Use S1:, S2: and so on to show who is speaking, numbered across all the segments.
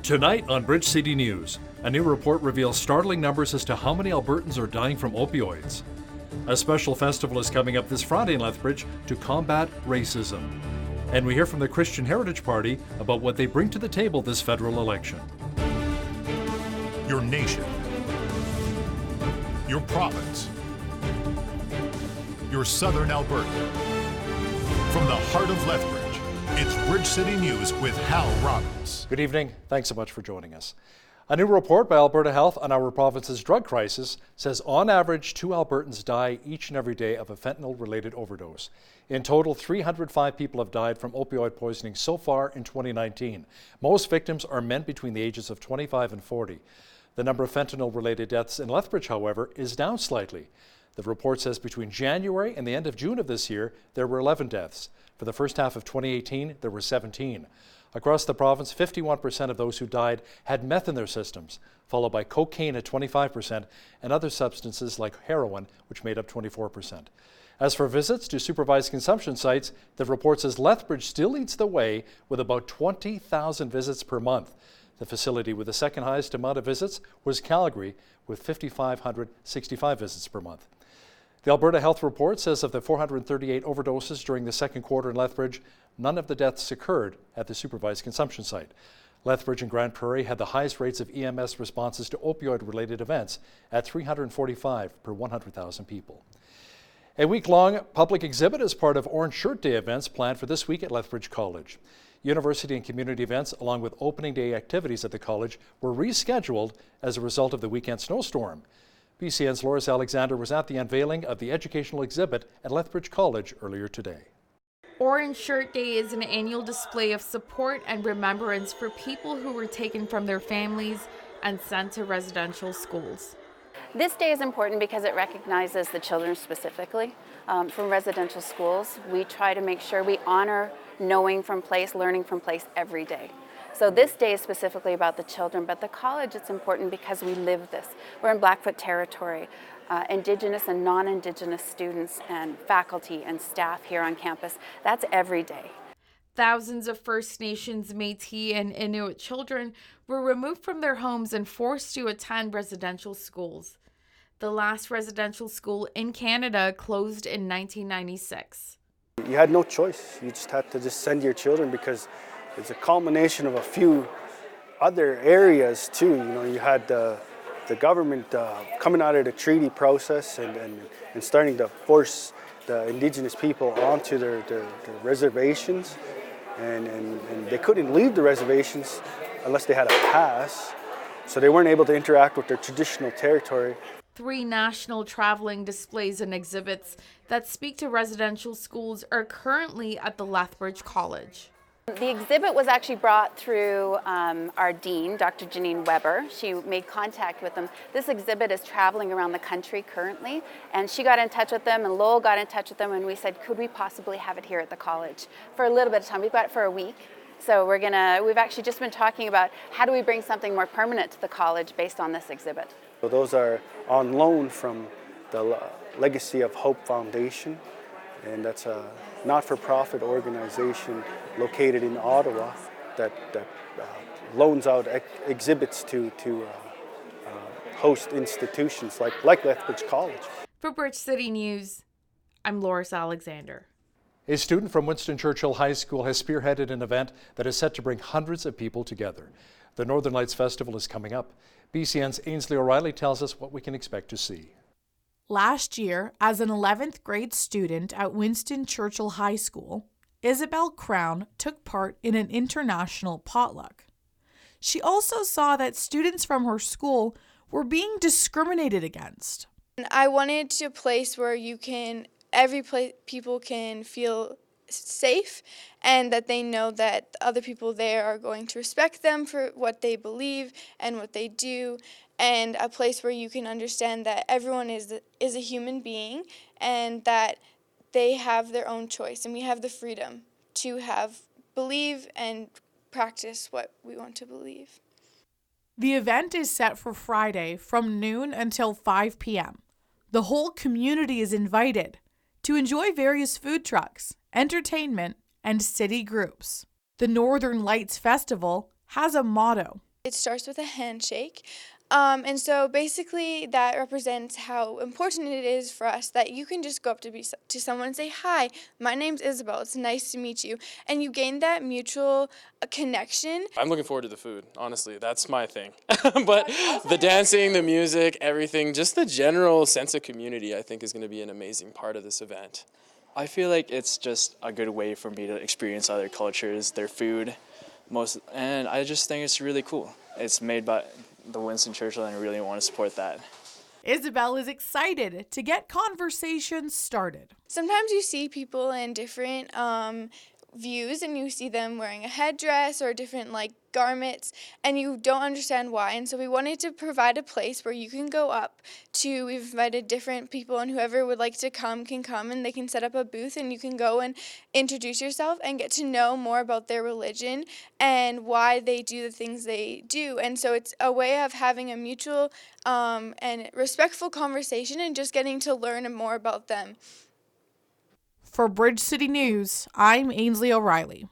S1: Tonight on Bridge City News, a new report reveals startling numbers as to how many Albertans are dying from opioids. A special festival is coming up this Friday in Lethbridge to combat racism. And we hear from the Christian Heritage Party about what they bring to the table this federal election.
S2: Your nation, your province, your southern Alberta. From the heart of Lethbridge, it's Bridge City News with Hal Robbins.
S1: Good evening. Thanks so much for joining us. A new report by Alberta Health on our province's drug crisis says on average 2 Albertans die each and every day of a fentanyl-related overdose. In total, 305 people have died from opioid poisoning so far in 2019. Most victims are men between the ages of 25 and 40. The number of fentanyl-related deaths in Lethbridge, however, is down slightly. The report says between January and the end of June of this year, there were 11 deaths. For the first half of 2018, there were 17. Across the province, 51% of those who died had meth in their systems, followed by cocaine at 25% and other substances like heroin, which made up 24%. As for visits to supervised consumption sites, the report says Lethbridge still leads the way with about 20,000 visits per month. The facility with the second highest amount of visits was Calgary, with 5,565 visits per month. The Alberta Health Report says of the 438 overdoses during the second quarter in Lethbridge, none of the deaths occurred at the supervised consumption site. Lethbridge and Grand Prairie had the highest rates of EMS responses to opioid-related events at 345 per 100,000 people. A week-long public exhibit as part of Orange Shirt Day events planned for this week at Lethbridge College. University and community events, along with opening day activities at the college, were rescheduled as a result of the weekend snowstorm. BCN's Loris Alexander was at the unveiling of the educational exhibit at Lethbridge College earlier today.
S3: Orange Shirt Day is an annual display of support and remembrance for people who were taken from their families and sent to residential schools.
S4: This day is important because it recognizes the children specifically. From residential schools, we try to make sure we honor knowing from place, learning from place every day. So this day is specifically about the children, but the college, it's important because we live this. We're in Blackfoot territory. Indigenous and non-Indigenous students and faculty and staff here on campus, that's every day.
S3: Thousands of First Nations, Métis, and Inuit children were removed from their homes and forced to attend residential schools. The last residential school in Canada closed in 1996.
S5: You had no choice. You just had to send your children because it's a culmination of a few other areas too. You know, you had the government coming out of the treaty process and starting to force the Indigenous people onto their reservations, and they couldn't leave the reservations unless they had a pass, so they weren't able to interact with their traditional territory.
S3: 3 national traveling displays and exhibits that speak to residential schools are currently at the Lethbridge College.
S4: The exhibit was actually brought through our dean, Dr. Janine Weber. She made contact with them. This exhibit is traveling around the country currently, and she got in touch with them, and Lowell got in touch with them, and we said, could we possibly have it here at the college for a little bit of time? We've got it for a week. So we've actually just been talking about how do we bring something more permanent to the college based on this exhibit.
S5: So those are on loan from the Legacy of Hope Foundation, and that's a not-for-profit organization located in Ottawa that loans out exhibits to host institutions like Lethbridge College.
S3: For Bridge City News, I'm Loris Alexander.
S1: A student from Winston Churchill High School has spearheaded an event that is set to bring hundreds of people together. The Northern Lights Festival is coming up. BCN's Ainsley O'Reilly tells us what we can expect to see.
S6: Last year, as an 11th grade student at Winston Churchill High School, Isabel Crown took part in an international potluck. She also saw that students from her school were being discriminated against.
S7: I wanted a place where people can feel safe and that they know that other people there are going to respect them for what they believe and what they do, and a place where you can understand that everyone is a human being and that they have their own choice, and we have the freedom to believe and practice what we want to believe.
S6: The event is set for Friday from noon until 5 p.m. The whole community is invited to enjoy various food trucks, entertainment, and city groups. The Northern Lights Festival has a motto:
S7: It starts with a handshake. And so basically that represents how important it is for us that you can just go up to someone and say, "Hi, my name's Isabel. It's nice to meet you." And you gain that mutual connection.
S8: I'm looking forward to the food, honestly. That's my thing. But the dancing, the music, everything, just the general sense of community, I think is going to be an amazing part of this event.
S9: I feel like it's just a good way for me to experience other cultures, their food, and I just think it's really cool. It's made by the Winston Churchill, and I really want to support that.
S6: Isabel is excited to get conversations started.
S7: Sometimes you see people in different views, and you see them wearing a headdress or different garments, and you don't understand why. And so we wanted to provide a place where you can go up to, we've invited different people, and whoever would like to come can come, and they can set up a booth, and you can go and introduce yourself and get to know more about their religion and why they do the things they do. And so it's a way of having a mutual and respectful conversation and just getting to learn more about them.
S6: For Bridge City News, I'm Ainsley O'Reilly.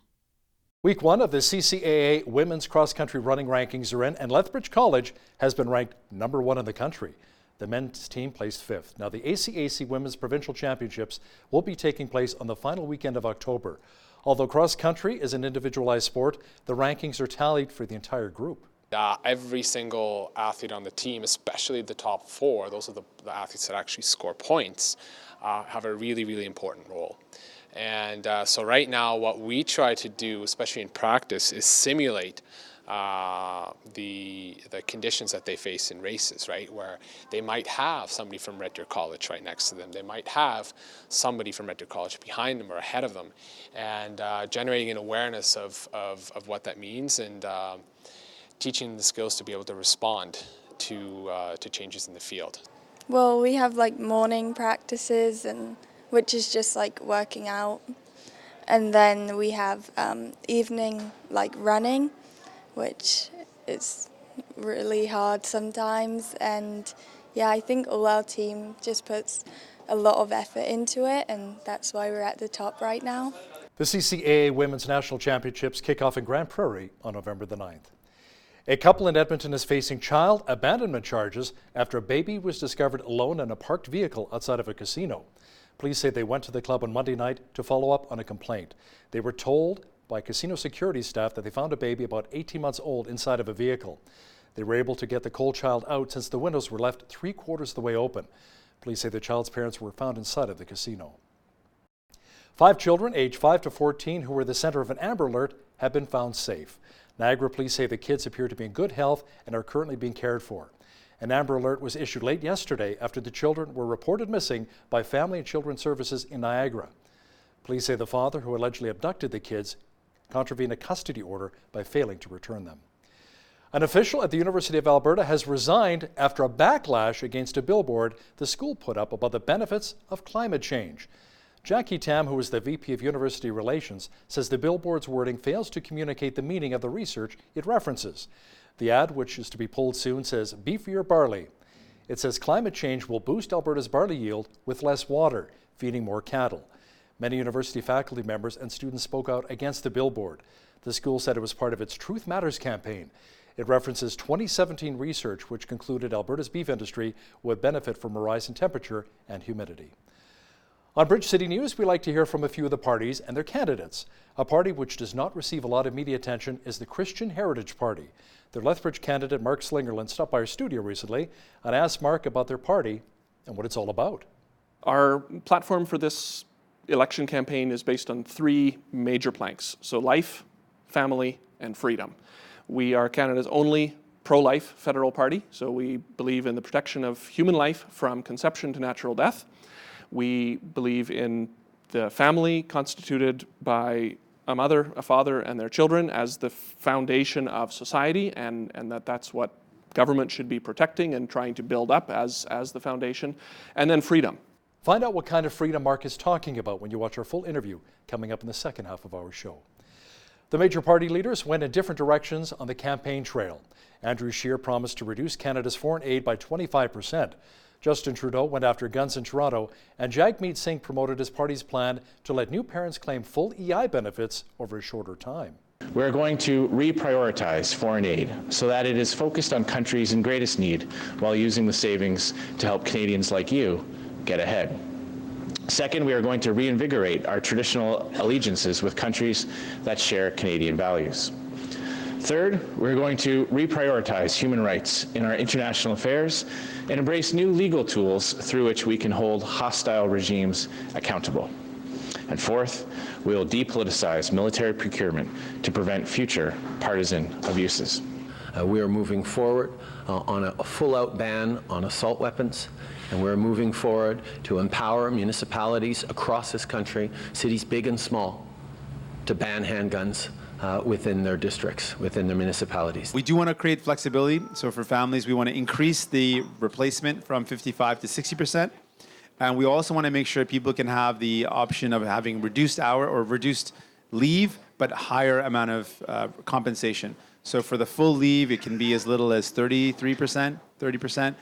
S1: Week 1 of the CCAA Women's Cross Country Running Rankings are in, and Lethbridge College has been ranked number 1 in the country. The men's team placed 5th. Now, the ACAC Women's Provincial Championships will be taking place on the final weekend of October. Although cross country is an individualized sport, the rankings are tallied for the entire group.
S10: Every single athlete on the team, especially the top 4, those are the athletes that actually score points, have a really, really important role. And so right now what we try to do, especially in practice, is simulate the conditions that they face in races, right? Where they might have somebody from Red Deer College right next to them. They might have somebody from Red Deer College behind them or ahead of them, and generating an awareness of what that means, and teaching them the skills to be able to respond to changes in the field.
S11: Well, we have morning practices, and which is just working out, and then we have evening running, which is really hard sometimes. And yeah, I think all our team just puts a lot of effort into it, and that's why we're at the top right now.
S1: The CCAA Women's National Championships kick off in Grand Prairie on November the 9th. A couple in Edmonton is facing child abandonment charges after a baby was discovered alone in a parked vehicle outside of a casino. Police say they went to the club on Monday night to follow up on a complaint. They were told by casino security staff that they found a baby about 18 months old inside of a vehicle. They were able to get the cold child out since the windows were left 3/4 of the way open. Police say the child's parents were found inside of the casino. 5 children aged 5 to 14 who were the center of an Amber Alert have been found safe. Niagara police say the kids appear to be in good health and are currently being cared for. An Amber Alert was issued late yesterday after the children were reported missing by Family and Children's Services in Niagara. Police say the father, who allegedly abducted the kids, contravened a custody order by failing to return them. An official at the University of Alberta has resigned after a backlash against a billboard the school put up about the benefits of climate change. Jackie Tam, who is the VP of University Relations, says the billboard's wording fails to communicate the meaning of the research it references. The ad, which is to be pulled soon, says, "Beefier barley." It says climate change will boost Alberta's barley yield with less water, feeding more cattle. Many university faculty members and students spoke out against the billboard. The school said it was part of its Truth Matters campaign. It references 2017 research which concluded Alberta's beef industry would benefit from a rise in temperature and humidity. On Bridge City News, we like to hear from a few of the parties and their candidates. A party which does not receive a lot of media attention is the Christian Heritage Party. Their Lethbridge candidate, Mark Slingerland, stopped by our studio recently and asked Mark about their party and what it's all about.
S12: Our platform for this election campaign is based on 3 major planks. So life, family, and freedom. We are Canada's only pro-life federal party, so we believe in the protection of human life from conception to natural death. We believe in the family constituted by a mother, a father, and their children as the foundation of society, and that's what government should be protecting and trying to build up as the foundation. And then freedom.
S1: Find out what kind of freedom Mark is talking about when you watch our full interview coming up in the second half of our show. The major party leaders went in different directions on the campaign trail. Andrew Scheer promised to reduce Canada's foreign aid by 25%. Justin Trudeau went after guns in Toronto, and Jagmeet Singh promoted his party's plan to let new parents claim full EI benefits over a shorter time.
S13: We're going to reprioritize foreign aid so that it is focused on countries in greatest need while using the savings to help Canadians like you get ahead. Second, we are going to reinvigorate our traditional allegiances with countries that share Canadian values. Third, we're going to reprioritize human rights in our international affairs and embrace new legal tools through which we can hold hostile regimes accountable. And fourth, we will depoliticize military procurement to prevent future partisan abuses.
S14: We are moving forward on a full-out ban on assault weapons, and we're moving forward to empower municipalities across this country, cities big and small, to ban handguns within their districts, within their municipalities.
S15: We do want to create flexibility. So for families, we want to increase the replacement from 55 to 60%. And we also want to make sure people can have the option of having reduced hour or reduced leave, but higher amount of compensation. So for the full leave, it can be as little as 33%, 30%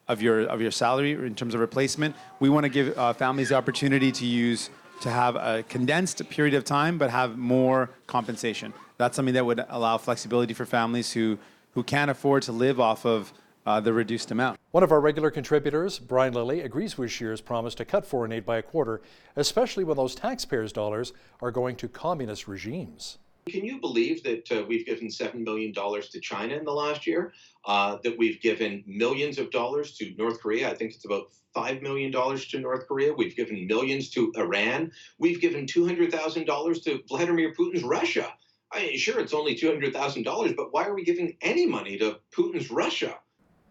S15: of your salary in terms of replacement. We want to give families the opportunity to have a condensed period of time, but have more compensation. That's something that would allow flexibility for families who can't afford to live off of the reduced amount.
S1: One of our regular contributors, Brian Lilly, agrees with Scheer's promise to cut foreign aid by a quarter, especially when those taxpayers' dollars are going to communist regimes.
S16: Can you believe that we've given $7 million to China in the last year, that we've given millions of dollars to North Korea? I think it's about $5 million to North Korea. We've given millions to Iran. We've given $200,000 to Vladimir Putin's Russia. I mean, sure, it's only $200,000, but why are we giving any money to Putin's Russia?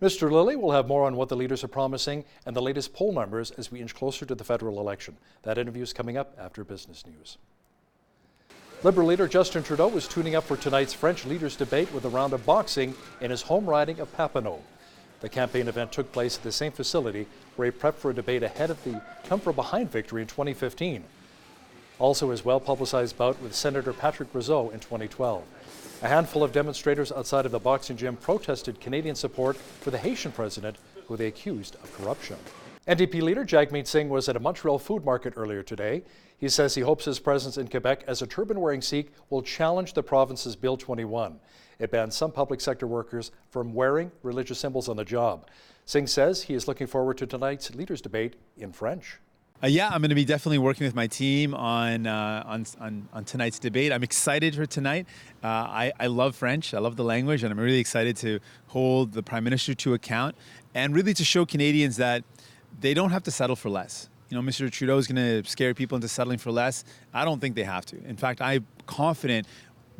S1: Mr. Lilly will have more on what the leaders are promising and the latest poll numbers as we inch closer to the federal election. That interview is coming up after business news. Liberal leader Justin Trudeau was tuning up for tonight's French leaders' debate with a round of boxing in his home riding of Papineau. The campaign event took place at the same facility where he prepped for a debate ahead of the come-from-behind victory in 2015. Also his well-publicized bout with Senator Patrick Brazeau in 2012. A handful of demonstrators outside of the boxing gym protested Canadian support for the Haitian president, who they accused of corruption. NDP leader Jagmeet Singh was at a Montreal food market earlier today. He says he hopes his presence in Quebec as a turban-wearing Sikh will challenge the province's Bill 21. It bans some public sector workers from wearing religious symbols on the job. Singh says he is looking forward to tonight's leaders' debate in French.
S15: Yeah, I'm going to be definitely working with my team on tonight's debate. I'm excited for tonight. I love French. I love the language, and I'm really excited to hold the Prime Minister to account and really to show Canadians that they don't have to settle for less. You know, Mr. Trudeau is going to scare people into settling for less. I don't think they have to. In fact, I'm confident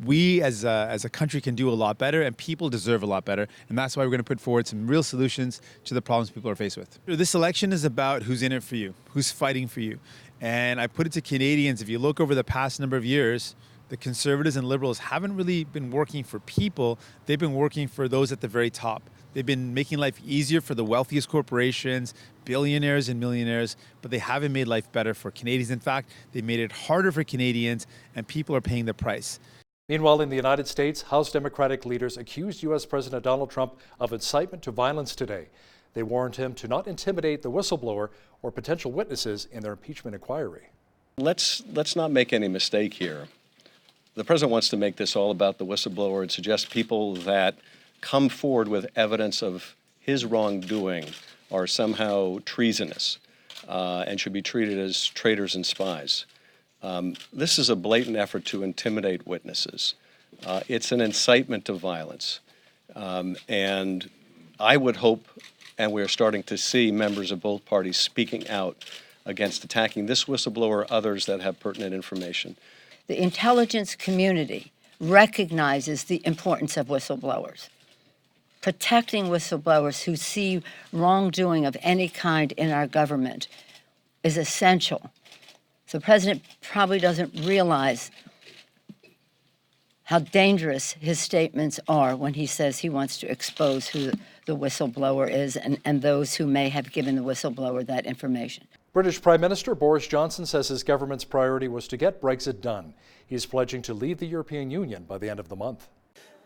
S15: we as a country can do a lot better, and people deserve a lot better. And that's why we're going to put forward some real solutions to the problems people are faced with. This election is about who's in it for you, who's fighting for you. And I put it to Canadians, if you look over the past number of years, the Conservatives and Liberals haven't really been working for people. They've been working for those at the very top. They've been making life easier for the wealthiest corporations, billionaires and millionaires, but they haven't made life better for Canadians. In fact, they made it harder for Canadians, and people are paying the price.
S1: Meanwhile, in the United States, House Democratic leaders accused U.S. President Donald Trump of incitement to violence today. They warned him to not intimidate the whistleblower or potential witnesses in their impeachment inquiry.
S17: Let's not make any mistake here. The president wants to make this all about the whistleblower and suggest people that come forward with evidence of his wrongdoing are somehow treasonous and should be treated as traitors and spies. This is a blatant effort to intimidate witnesses. It's an incitement to violence. And I would hope, and we're starting to see members of both parties speaking out against attacking this whistleblower or others that have pertinent information.
S18: The intelligence community recognizes the importance of whistleblowers. Protecting whistleblowers who see wrongdoing of any kind in our government is essential. The president probably doesn't realize how dangerous his statements are when he says he wants to expose who the whistleblower is and those who may have given the whistleblower that information.
S1: British Prime Minister Boris Johnson says his government's priority was to get Brexit done. He's pledging to leave the European Union by the end of the month.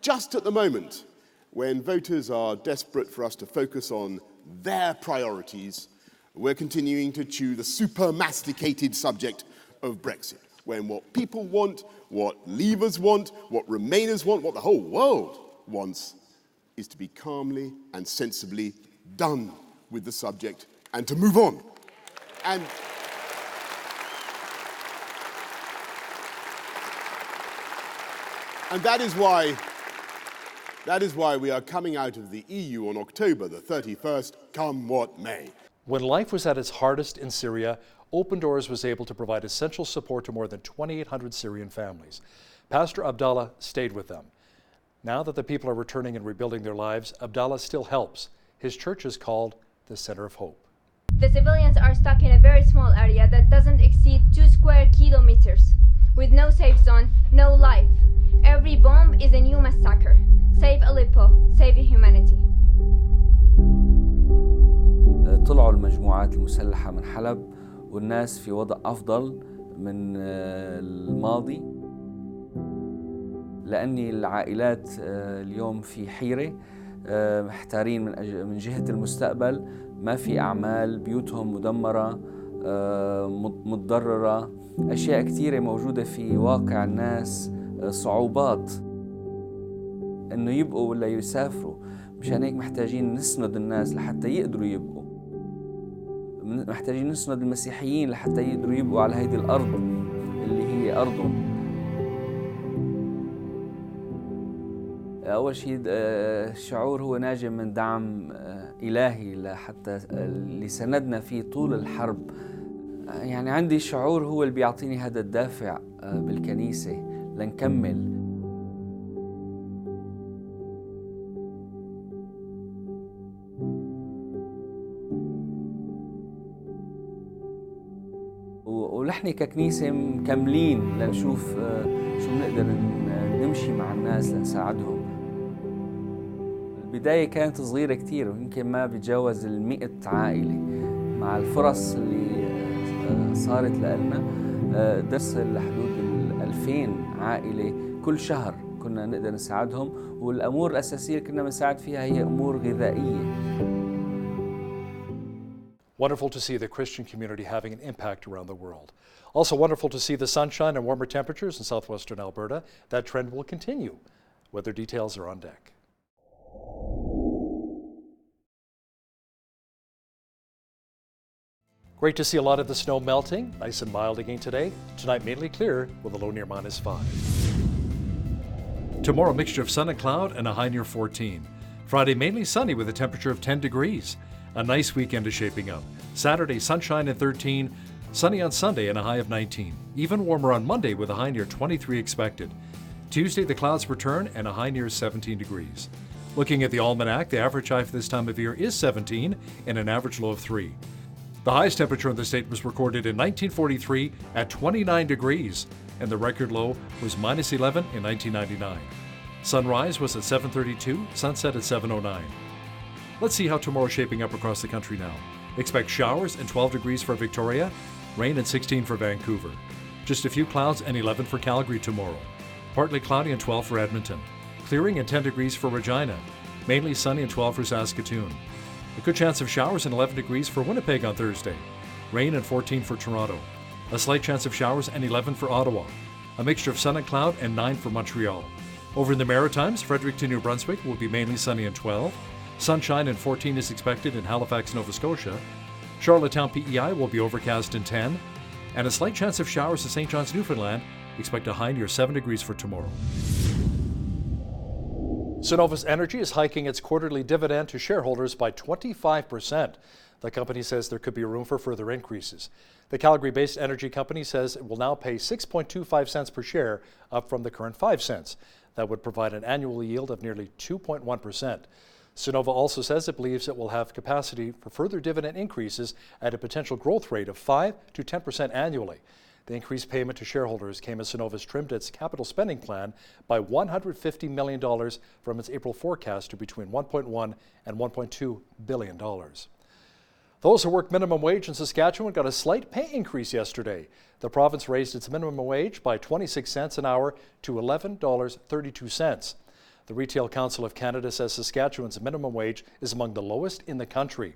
S19: Just at the moment, when voters are desperate for us to focus on their priorities, we're continuing to chew the super-masticated subject of Brexit, when what people want, what Leavers want, what Remainers want, what the whole world wants, is to be calmly and sensibly done with the subject and to move on. And that is why we are coming out of the EU on October the 31st, come what may.
S1: When life was at its hardest in Syria, Open Doors was able to provide essential support to more than 2,800 Syrian families. Pastor Abdallah stayed with them. Now that the people are returning and rebuilding their lives, Abdallah still helps. His church is called the Center of Hope.
S20: The civilians are stuck in a very small area that doesn't exceed 2 square kilometers, with no safe zone, no life. Every bomb is a new massacre. Save Aleppo, save humanity.
S21: طلعوا المجموعات المسلحة من حلب والناس في وضع أفضل من الماضي، لأني العائلات اليوم في حيرة، محتارين من جهة المستقبل، ما في أعمال، بيوتهم مدمرة، متضررة، أشياء كثيرة موجودة في واقع الناس، صعوبات إنه يبقوا ولا يسافروا. مشان هيك محتاجين نسند الناس لحتى يقدروا يبقوا، محتاجين نسند المسيحيين لحتى يقدروا يبقوا على هيدي الأرض اللي هي أرضهم. أول شيء الشعور هو ناجم من دعم إلهي لحتى اللي سندنا فيه طول الحرب. يعني عندي شعور هو اللي بيعطيني هذا الدافع بالكنيسة لنكمل. ونحن ككنيسة مكملين لنشوف شو بنقدر نمشي مع الناس لنساعدهم. البداية كانت صغيرة كتير ويمكن ما بتجاوز 100 عائلة. مع الفرص اللي صارت لنا درصل لحدود 2000 عائلة كل شهر كنا نقدر نساعدهم، والأمور الأساسية اللي كنا بنساعد فيها هي أمور غذائية.
S1: Wonderful to see the Christian community having an impact around the world. Also wonderful to see the sunshine and warmer temperatures in southwestern Alberta. That trend will continue. Weather details are on deck. Great to see a lot of the snow melting. Nice and mild again today. Tonight mainly clear with a low near -5. Tomorrow a mixture of sun and cloud and a high near 14. Friday mainly sunny with a temperature of 10 degrees. A nice weekend is shaping up. Saturday, sunshine at 13, sunny on Sunday and a high of 19. Even warmer on Monday with a high near 23 expected. Tuesday, the clouds return and a high near 17 degrees. Looking at the almanac, the average high for this time of year is 17 and an average low of 3. The highest temperature in the state was recorded in 1943 at 29 degrees, and the record low was -11 in 1999. Sunrise was at 7:32, sunset at 7:09. Let's see how tomorrow's shaping up across the country now. Expect showers and 12 degrees for Victoria, rain and 16 for Vancouver. Just a few clouds and 11 for Calgary tomorrow. Partly cloudy and 12 for Edmonton. Clearing and 10 degrees for Regina. Mainly sunny and 12 for Saskatoon. A good chance of showers and 11 degrees for Winnipeg on Thursday. Rain and 14 for Toronto. A slight chance of showers and 11 for Ottawa. A mixture of sun and cloud and 9 for Montreal. Over in the Maritimes, Fredericton, New Brunswick will be mainly sunny and 12. Sunshine and 14 is expected in Halifax, Nova Scotia. Charlottetown, PEI will be overcast and 10. And a slight chance of showers in St. John's, Newfoundland. Expect a high near 7 degrees for tomorrow. Cenovus Energy is hiking its quarterly dividend to shareholders by 25%. The company says there could be room for further increases. The Calgary-based energy company says it will now pay 6.25 cents per share, up from the current 5 cents. That would provide an annual yield of nearly 2.1%. Cenovus also says it believes it will have capacity for further dividend increases at a potential growth rate of 5 to 10% annually. The increased payment to shareholders came as Cenovus trimmed its capital spending plan by $150 million from its April forecast to between $1.1 and $1.2 billion. Those who work minimum wage in Saskatchewan got a slight pay increase yesterday. The province raised its minimum wage by 26 cents an hour to $11.32. The Retail Council of Canada says Saskatchewan's minimum wage is among the lowest in the country.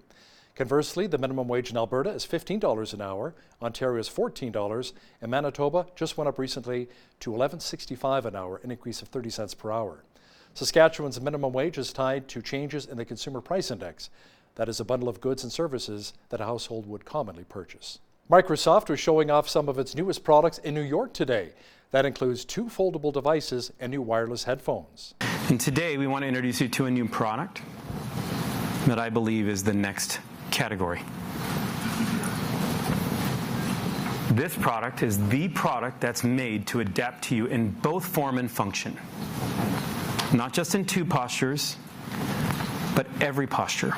S1: Conversely, the minimum wage in Alberta is $15 an hour, Ontario is $14, and Manitoba just went up recently to $11.65 an hour, an increase of 30 cents per hour. Saskatchewan's minimum wage is tied to changes in the Consumer Price Index. That is a bundle of goods and services that a household would commonly purchase. Microsoft was showing off some of its newest products in New York today. That includes 2 foldable devices and new wireless headphones.
S2: And today we want to introduce you to a new product that I believe is the next category. This product is the product that's made to adapt to you in both form and function. Not just in 2 postures, but every posture,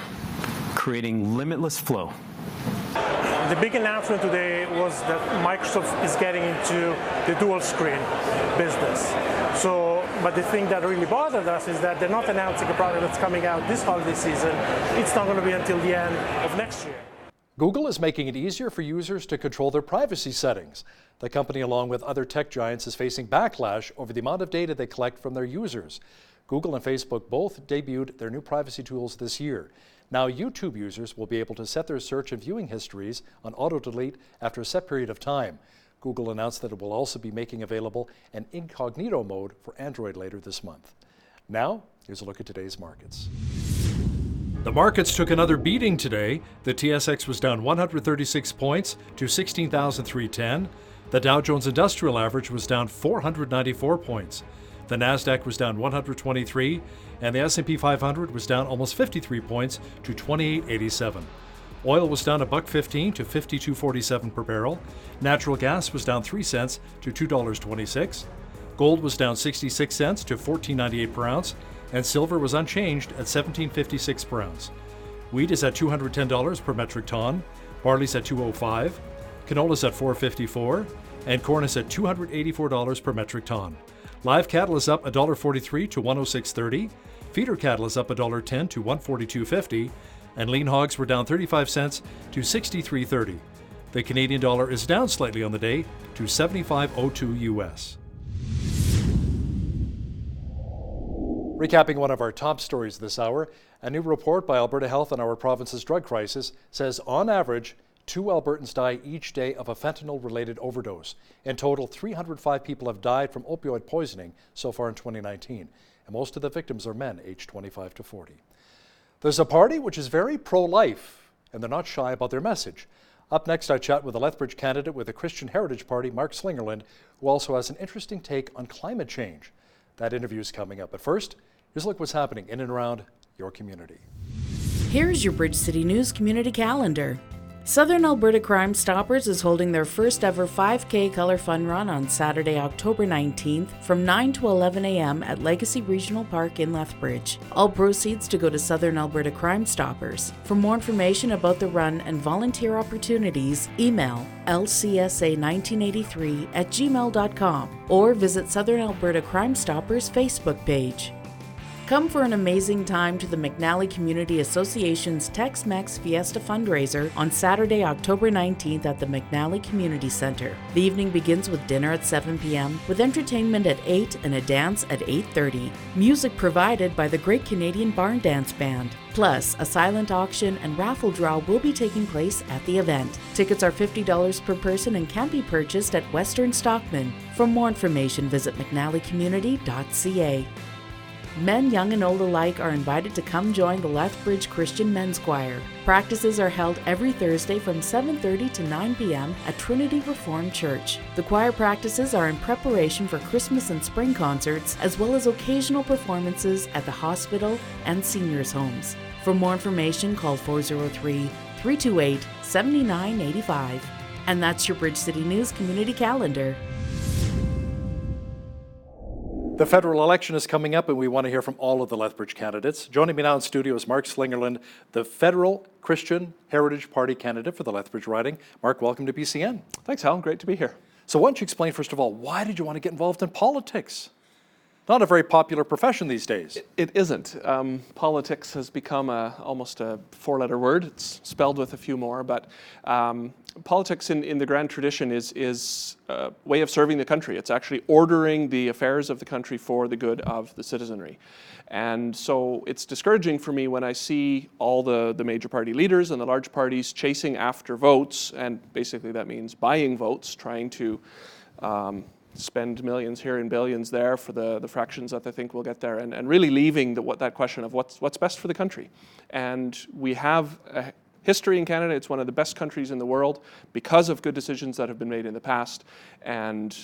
S2: creating limitless flow.
S22: The big announcement today was that Microsoft is getting into the dual screen business. But the thing that really bothered us is that they're not announcing a product that's coming out this holiday season. It's not going to be until the end of next year.
S1: Google is making it easier for users to control their privacy settings. The company, along with other tech giants, is facing backlash over the amount of data they collect from their users. Google and Facebook both debuted their new privacy tools this year. Now YouTube users will be able to set their search and viewing histories on auto-delete after a set period of time. Google announced that it will also be making available an incognito mode for Android later this month. Now, here's a look at today's markets. The markets took another beating today. The TSX was down 136 points to 16,310. The Dow Jones Industrial Average was down 494 points. The Nasdaq was down 123, and the S&P 500 was down almost 53 points to 2887. Oil was down $1.15 to $52.47 per barrel. Natural gas was down 3 cents to $2.26. Gold was down 66 cents to $14.98 per ounce, and silver was unchanged at $17.56 per ounce. Wheat is at $210 per metric ton. Barley's at $205. Canola's at $4.54, and corn is at $284 per metric ton. Live cattle is up $1.43 to $106.30. Feeder cattle is up $1.10 to $142.50. And lean hogs were down 35 cents to $63.30. The Canadian dollar is down slightly on the day to 75.02 US. Recapping one of our top stories this hour, a new report by Alberta Health on our province's drug crisis says on average, 2 Albertans die each day of a fentanyl-related overdose. In total, 305 people have died from opioid poisoning so far in 2019, and most of the victims are men aged 25 to 40. There's a party which is very pro-life, and they're not shy about their message. Up next, I chat with a Lethbridge candidate with the Christian Heritage Party, Mark Slingerland, who also has an interesting take on climate change. That interview is coming up. But first, here's a look what's happening in and around your community.
S23: Here's your Bridge City News community calendar. Southern Alberta Crime Stoppers is holding their first ever 5K Color Fun Run on Saturday, October 19th from 9 to 11 a.m. at Legacy Regional Park in Lethbridge. All proceeds to go to Southern Alberta Crime Stoppers. For more information about the run and volunteer opportunities, email lcsa1983@gmail.com or visit Southern Alberta Crime Stoppers Facebook page. Come for an amazing time to the McNally Community Association's Tex-Mex Fiesta fundraiser on Saturday, October 19th at the McNally Community Center. The evening begins with dinner at 7 p.m., with entertainment at 8 and a dance at 8:30. Music provided by the Great Canadian Barn Dance Band. Plus, a silent auction and raffle draw will be taking place at the event. Tickets are $50 per person and can be purchased at Western Stockman. For more information, visit mcnallycommunity.ca. Men, young and old alike, are invited to come join the Lethbridge Christian Men's Choir. Practices are held every Thursday from 7:30 to 9 p.m. at Trinity Reformed Church. The choir practices are in preparation for Christmas and spring concerts, as well as occasional performances at the hospital and seniors' homes. For more information, call 403-328-7985. And that's your Bridge City News community calendar.
S1: The federal election is coming up, and we want to hear from all of the Lethbridge candidates. Joining me now in studio is Mark Slingerland, the federal Christian Heritage Party candidate for the Lethbridge riding. Mark, welcome to BCN.
S12: Thanks, Hal. Great to be here.
S1: So why don't you explain, first of all, why did you want to get involved in politics? not a very popular profession these days.
S12: It isn't. Politics has become almost a four-letter word. It's spelled with a few more, but politics in the grand tradition is a way of serving the country. It's actually ordering the affairs of the country for the good of the citizenry. And so it's discouraging for me when I see all the major party leaders and the large parties chasing after votes, and basically that means buying votes, trying to spend millions here and billions there for the fractions that they think will get there, and really leaving that question of what's best for the country. And we have a history in Canada. It's one of the best countries in the world because of good decisions that have been made in the past, and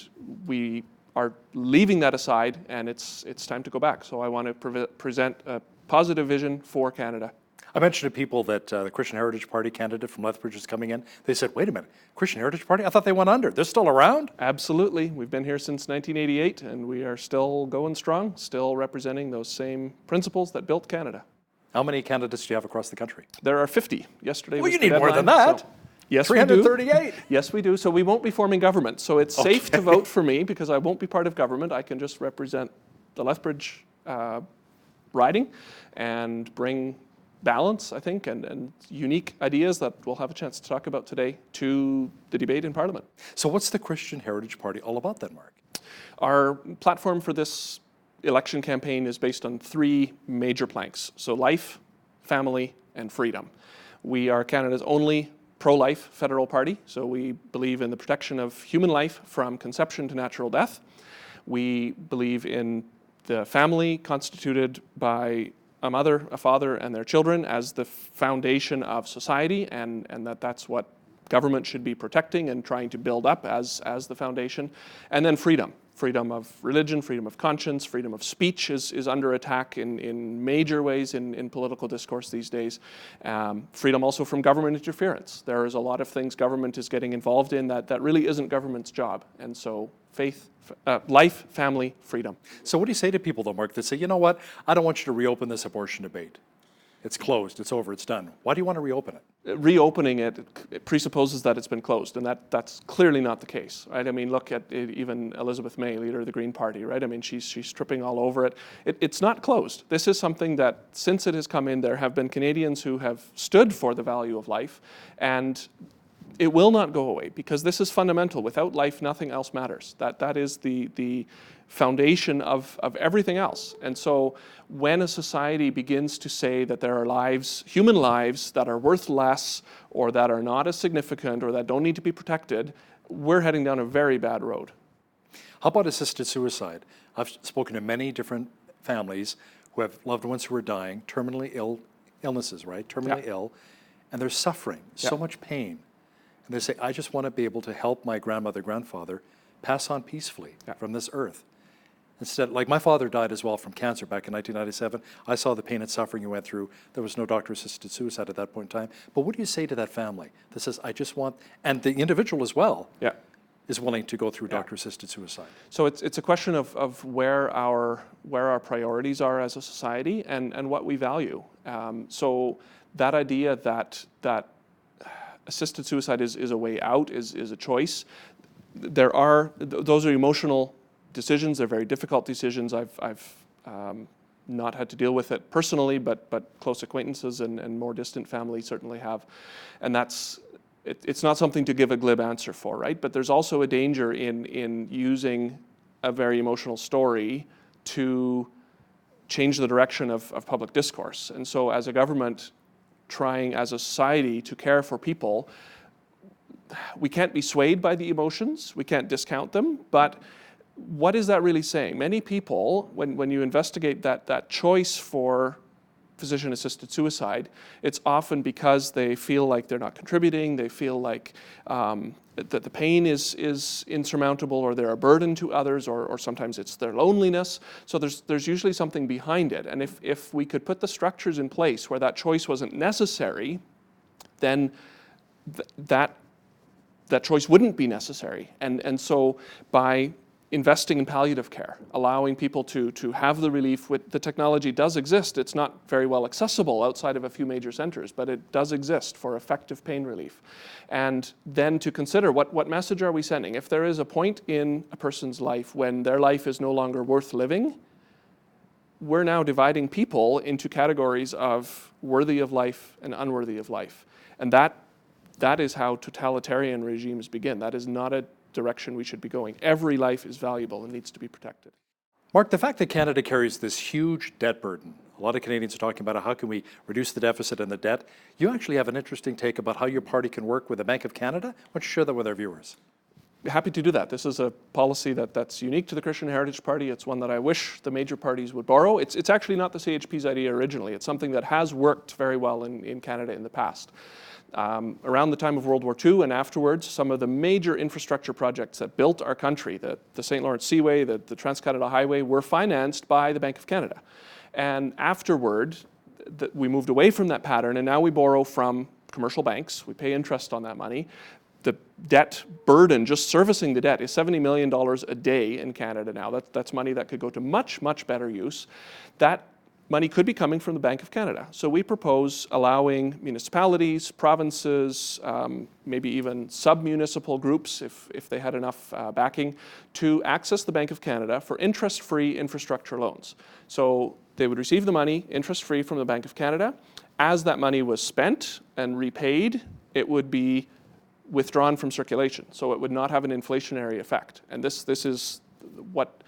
S12: we are leaving that aside, and it's time to go back. So I want to present a positive vision for Canada.
S1: I mentioned to people that the Christian Heritage Party candidate from Lethbridge is coming in. They said, wait a minute, Christian Heritage Party? I thought they went under. They're still around?
S12: Absolutely. We've been here since 1988, and we are still going strong, still representing those same principles that built Canada.
S1: How many candidates do you have across the country?
S12: There are 50. Yesterday
S1: well,
S12: was
S1: you
S12: the
S1: need
S12: deadline,
S1: more than that.
S12: So yes,
S1: 338.
S12: we do. Yes, we do. So we won't be forming government. So it's safe to vote for me because I won't be part of government. I can just represent the Lethbridge riding and bring balance, I think, and unique ideas that we'll have a chance to talk about today to the debate in Parliament.
S1: So what's the Christian Heritage Party all about then, Mark?
S12: Our platform for this election campaign is based on three major planks. So life, family, and freedom. We are Canada's only pro-life federal party, so we believe in the protection of human life from conception to natural death. We believe in the family constituted by a mother, a father, and their children as the foundation of society, and that's what government should be protecting and trying to build up as the foundation. And then freedom. Freedom of religion, freedom of conscience, freedom of speech is under attack in major ways in political discourse these days. Freedom also from government interference. There is a lot of things government is getting involved in that really isn't government's job. And so faith, life, family, freedom.
S1: So what do you say to people though, Mark, that say, you know what, I don't want you to reopen this abortion debate. It's closed, it's over, it's done. Why do you want to reopen it?
S12: Reopening it presupposes that it's been closed, and that's clearly not the case, right? I mean, look at even Elizabeth May, leader of the Green Party, right? I mean, she's tripping all over it. It's not closed. This is something that, since it has come in, there have been Canadians who have stood for the value of life, and it will not go away because this is fundamental. Without life, nothing else matters. That is the foundation of everything else. And so when a society begins to say that there are lives, human lives, that are worth less or that are not as significant or that don't need to be protected, we're heading down a very bad road.
S1: How about assisted suicide? I've spoken to many different families who have loved ones who are dying, terminally ill, illnesses, right? Terminally ill, and they're suffering, so much pain. And they say, I just want to be able to help my grandmother, grandfather pass on peacefully from this earth. Instead, like my father died as well from cancer back in 1997. I saw the pain and suffering he went through. There was no doctor-assisted suicide at that point in time. But what do you say to that family that says, I just want, and the individual as well, is willing to go through doctor-assisted suicide?
S12: So it's a question of where our priorities are as a society and what we value. So that idea that assisted suicide is a way out, is a choice. Those are emotional decisions. They're very difficult decisions. I've not had to deal with it personally, but close acquaintances and more distant family certainly have. And it's not something to give a glib answer for, right? But there's also a danger in using a very emotional story to change the direction of public discourse. And so as a government trying as a society to care for people, we can't be swayed by the emotions, we can't discount them, but what is that really saying? Many people, when you investigate that choice for physician-assisted suicide, it's often because they feel like they're not contributing, they feel like that the pain is insurmountable, or they're a burden to others, or sometimes it's their loneliness. So there's usually something behind it. And if we could put the structures in place where that choice wasn't necessary, then that choice wouldn't be necessary. And so by investing in palliative care, allowing people to have the relief. The technology does exist. It's not very well accessible outside of a few major centers, but it does exist for effective pain relief. And then to consider what message are we sending? If there is a point in a person's life when their life is no longer worth living, we're now dividing people into categories of worthy of life and unworthy of life. And that is how totalitarian regimes begin. That is not a direction we should be going. Every life is valuable and needs to be protected.
S1: Mark, the fact that Canada carries this huge debt burden, a lot of Canadians are talking about how can we reduce the deficit and the debt. You actually have an interesting take about how your party can work with the Bank of Canada. Why don't you share that with our viewers?
S12: Happy to do that. This is a policy that's unique to the Christian Heritage Party. It's one that I wish the major parties would borrow. It's actually not the CHP's idea originally. It's something that has worked very well in Canada in the past. Around the time of World War II and afterwards, some of the major infrastructure projects that built our country, the St. Lawrence Seaway, the Trans-Canada Highway, were financed by the Bank of Canada. And afterward, we moved away from that pattern, and now we borrow from commercial banks. We pay interest on that money. The debt burden, just servicing the debt, is $70 million a day in Canada now. That's money that could go to much, much better use. That money could be coming from the Bank of Canada. So we propose allowing municipalities, provinces, maybe even sub-municipal groups, if they had enough backing, to access the Bank of Canada for interest-free infrastructure loans. So they would receive the money interest-free from the Bank of Canada. As that money was spent and repaid, it would be withdrawn from circulation. So it would not have an inflationary effect. And this is what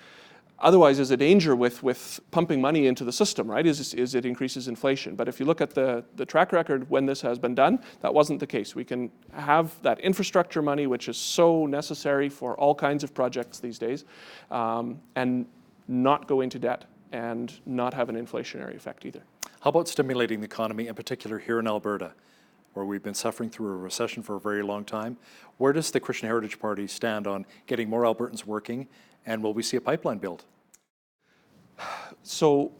S12: otherwise is a danger with pumping money into the system, right, is it increases inflation. But if you look at the track record when this has been done, that wasn't the case. We can have that infrastructure money, which is so necessary for all kinds of projects these days, and not go into debt and not have an inflationary effect either.
S1: How about stimulating the economy, in particular here in Alberta, where we've been suffering through a recession for a very long time? Where does the Christian Heritage Party stand on getting more Albertans working? And will we see a pipeline built?
S12: So,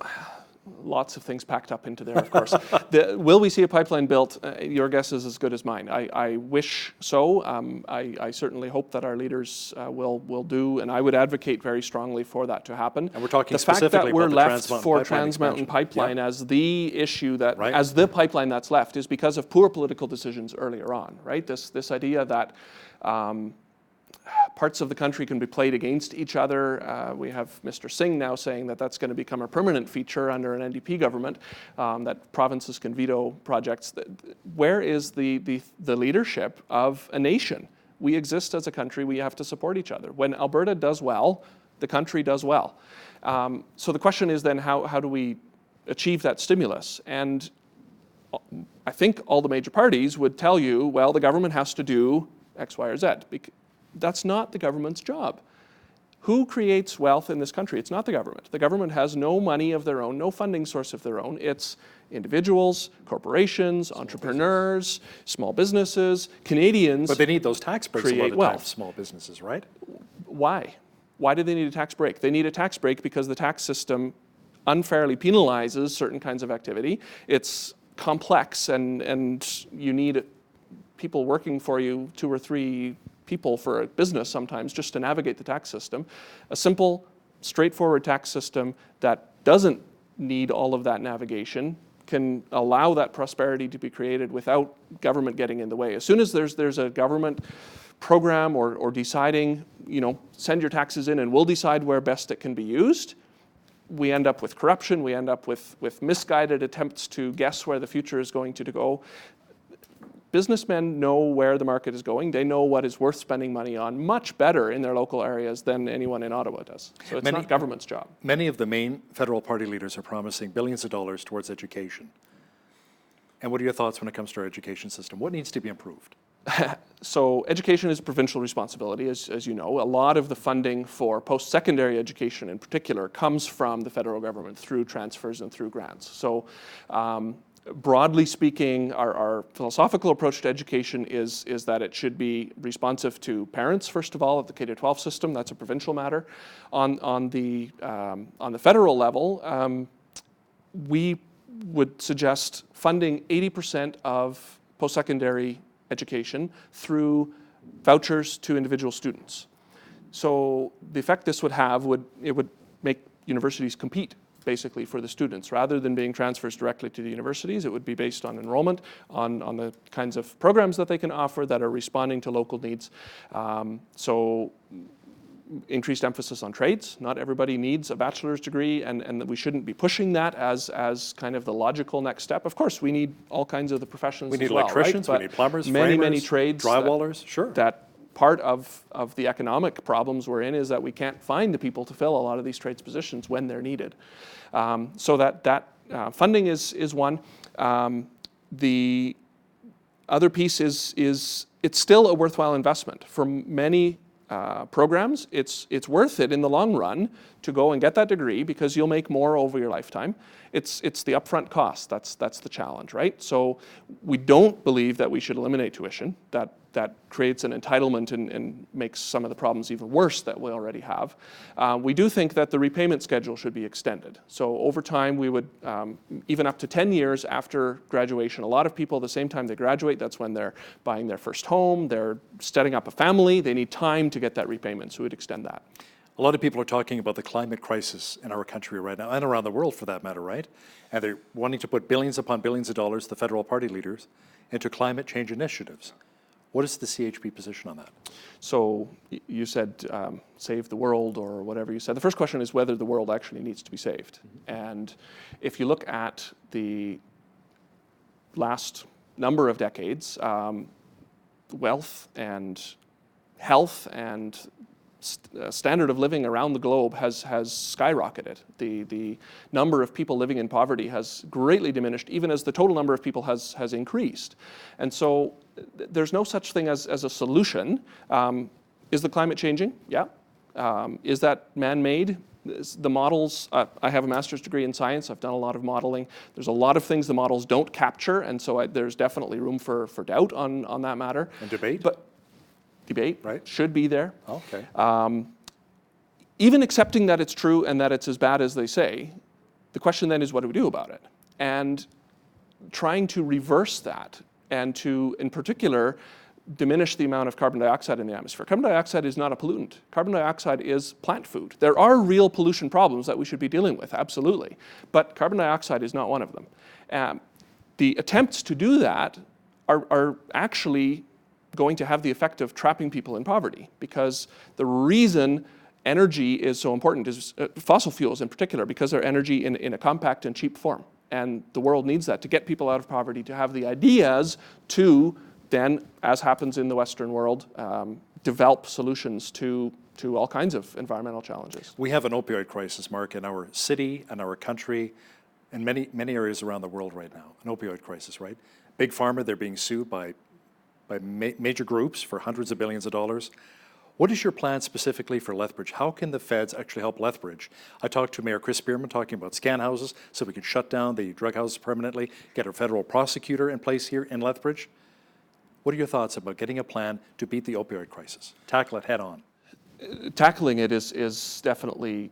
S12: lots of things packed up into there, of course. Will we see a pipeline built? Your guess is as good as mine. I wish so. I certainly hope that our leaders will do, and I would advocate very strongly for that to happen.
S1: And we're talking
S12: the fact
S1: specifically
S12: that we're
S1: about
S12: left for Trans Mountain Pipeline
S1: yeah.
S12: as the issue as the pipeline that's left is because of poor political decisions earlier on, right? This idea that parts of the country can be played against each other. We have Mr. Singh now saying that that's going to become a permanent feature under an NDP government, that provinces can veto projects. Where is the leadership of a nation? We exist as a country. We have to support each other. When Alberta does well, the country does well. So the question is then how do we achieve that stimulus? And I think all the major parties would tell you, well, the government has to do X, Y, or Z. That's not the government's job. Who creates wealth in this country? It's not the government. The government has no money of their own, no funding source of their own. It's individuals, corporations, entrepreneurs, small businesses, Canadians.
S1: But they need those tax breaks a lot of
S12: wealth.
S1: times, small businesses, right?
S12: Why? Why do they need a tax break? They need a tax break because the tax system unfairly penalizes certain kinds of activity. It's complex and you need people working for you, 2 or 3 people for a business sometimes just to navigate the tax system. A simple, straightforward tax system that doesn't need all of that navigation can allow that prosperity to be created without government getting in the way. As soon as there's a government program or deciding, send your taxes in and we'll decide where best it can be used, we end up with corruption, we end up with misguided attempts to guess where the future is going to go. Businessmen know where the market is going. They know what is worth spending money on much better in their local areas than anyone in Ottawa does. So it's not government's job.
S1: Many of the main federal party leaders are promising billions of dollars towards education. And what are your thoughts when it comes to our education system? What needs to be improved?
S12: So education is a provincial responsibility, as you know. A lot of the funding for post-secondary education in particular comes from the federal government through transfers and through grants. So broadly speaking, our philosophical approach to education is that it should be responsive to parents, first of all, at the K-12 system. That's a provincial matter. On the federal level, we would suggest funding 80% of post-secondary education through vouchers to individual students. So the effect this would have would make universities compete basically for the students. Rather than being transfers directly to the universities, it would be based on enrollment, on the kinds of programs that they can offer that are responding to local needs. So increased emphasis on trades. Not everybody needs a bachelor's degree, and that we shouldn't be pushing that as kind of the logical next step. Of course, we need all kinds of the professions
S1: We need
S12: as well,
S1: electricians,
S12: right?
S1: we need plumbers,
S12: many
S1: framers,
S12: trades,
S1: drywallers, sure.
S12: That part of the economic problems we're in is that we can't find the people to fill a lot of these trades positions when they're needed. So that funding is one. The other piece is it's still a worthwhile investment. For many programs, it's worth it in the long run to go and get that degree because you'll make more over your lifetime. It's the upfront cost. That's the challenge, right? So we don't believe that we should eliminate tuition. That creates an entitlement and makes some of the problems even worse that we already have. We do think that the repayment schedule should be extended. So over time, we would, even up to 10 years after graduation, a lot of people, the same time they graduate, that's when they're buying their first home, they're setting up a family, they need time to get that repayment, so we'd extend that.
S1: A lot of people are talking about the climate crisis in our country right now, and around the world for that matter, right? And they're wanting to put billions upon billions of dollars, the federal party leaders, into climate change initiatives. What is the CHP position on that?
S12: So you said save the world or whatever you said. The first question is whether the world actually needs to be saved. And if you look at the last number of decades, wealth and health and standard of living around the globe has skyrocketed. The number of people living in poverty has greatly diminished, even as the total number of people has increased. And so there's no such thing as a solution. Is the climate changing? Yeah. Is that man-made? The models, I have a master's degree in science. I've done a lot of modeling. There's a lot of things the models don't capture, and so there's definitely room for doubt on that matter.
S1: And debate?
S12: But debate
S1: right.
S12: should be there.
S1: Okay.
S12: Even accepting that it's true and that it's as bad as they say, the question then is what do we do about it? And trying to reverse that and to, in particular, diminish the amount of carbon dioxide in the atmosphere. Carbon dioxide is not a pollutant. Carbon dioxide is plant food. There are real pollution problems that we should be dealing with, absolutely. But carbon dioxide is not one of them. The attempts to do that are actually going to have the effect of trapping people in poverty, because the reason energy is so important is fossil fuels in particular, because they're energy in a compact and cheap form. And the world needs that to get people out of poverty, to have the ideas to then, as happens in the Western world, develop solutions to all kinds of environmental challenges.
S1: We have an opioid crisis, Mark, in our city and our country and many areas around the world right now. An opioid crisis, right? Big Pharma, they're being sued by major groups for hundreds of billions of dollars. What is your plan specifically for Lethbridge? How can the feds actually help Lethbridge? I talked to Mayor Chris Spearman talking about scan houses so we can shut down the drug houses permanently, get a federal prosecutor in place here in Lethbridge. What are your thoughts about getting a plan to beat the opioid crisis? Tackle it head on.
S12: Tackling it is definitely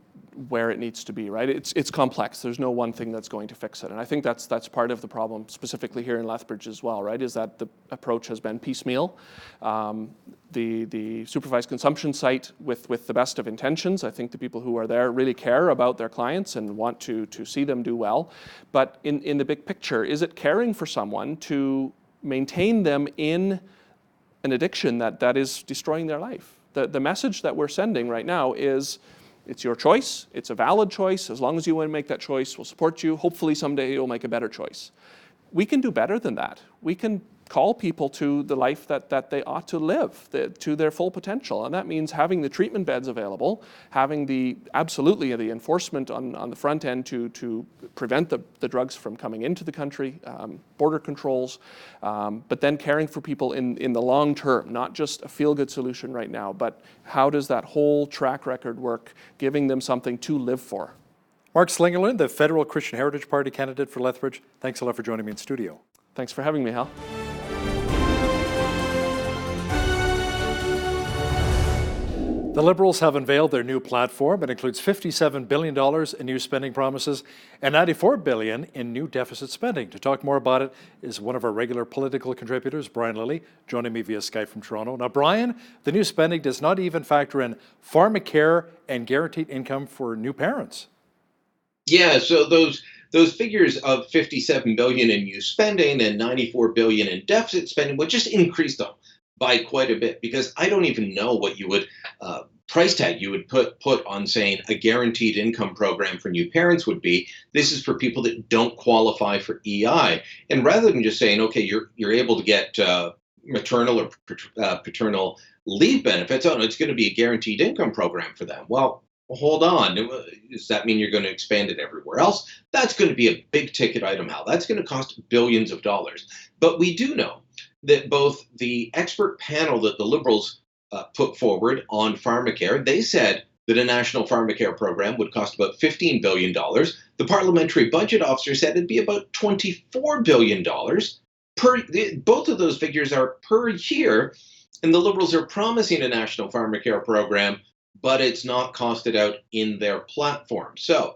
S12: where it needs to be, right? It's complex. There's no one thing that's going to fix it. And I think that's part of the problem, specifically here in Lethbridge as well, right? Is that the approach has been piecemeal. The supervised consumption site with the best of intentions, I think the people who are there really care about their clients and want to see them do well. But in the big picture, is it caring for someone to maintain them in an addiction that is destroying their life? The message that we're sending right now is, it's your choice, it's a valid choice. As long as you want to make that choice, we'll support you. Hopefully someday you'll make a better choice. We can do better than that. We can call people to the life that they ought to live, to their full potential. And that means having the treatment beds available, having absolutely the enforcement on the front end to prevent the drugs from coming into the country, border controls, but then caring for people in the long term, not just a feel-good solution right now, but how does that whole track record work, giving them something to live for.
S1: Mark Slingerland, the Federal Christian Heritage Party candidate for Lethbridge, thanks a lot for joining me in studio.
S12: Thanks for having me, Hal.
S1: The Liberals have unveiled their new platform. It includes $57 billion in new spending promises and $94 billion in new deficit spending. To talk more about it is one of our regular political contributors, Brian Lilly, joining me via Skype from Toronto. Now, Brian, the new spending does not even factor in pharmacare and guaranteed income for new parents.
S16: Yeah, so those figures of $57 billion in new spending and $94 billion in deficit spending would just increase them by quite a bit, because I don't even know what you would price tag you would put on saying a guaranteed income program for new parents would be, this is for people that don't qualify for EI. And rather than just saying, okay, you're able to get maternal or paternal leave benefits, oh no, it's going to be a guaranteed income program for them. Well, hold on. Does that mean you're going to expand it everywhere else? That's going to be a big ticket item, Hal. That's going to cost billions of dollars. But we do know that both the expert panel that the Liberals put forward on pharmacare, they said that a national pharmacare program would cost about $15 billion. The parliamentary budget officer said it'd be about $24 billion. Both of those figures are per year, and the Liberals are promising a national pharmacare program, but it's not costed out in their platform. So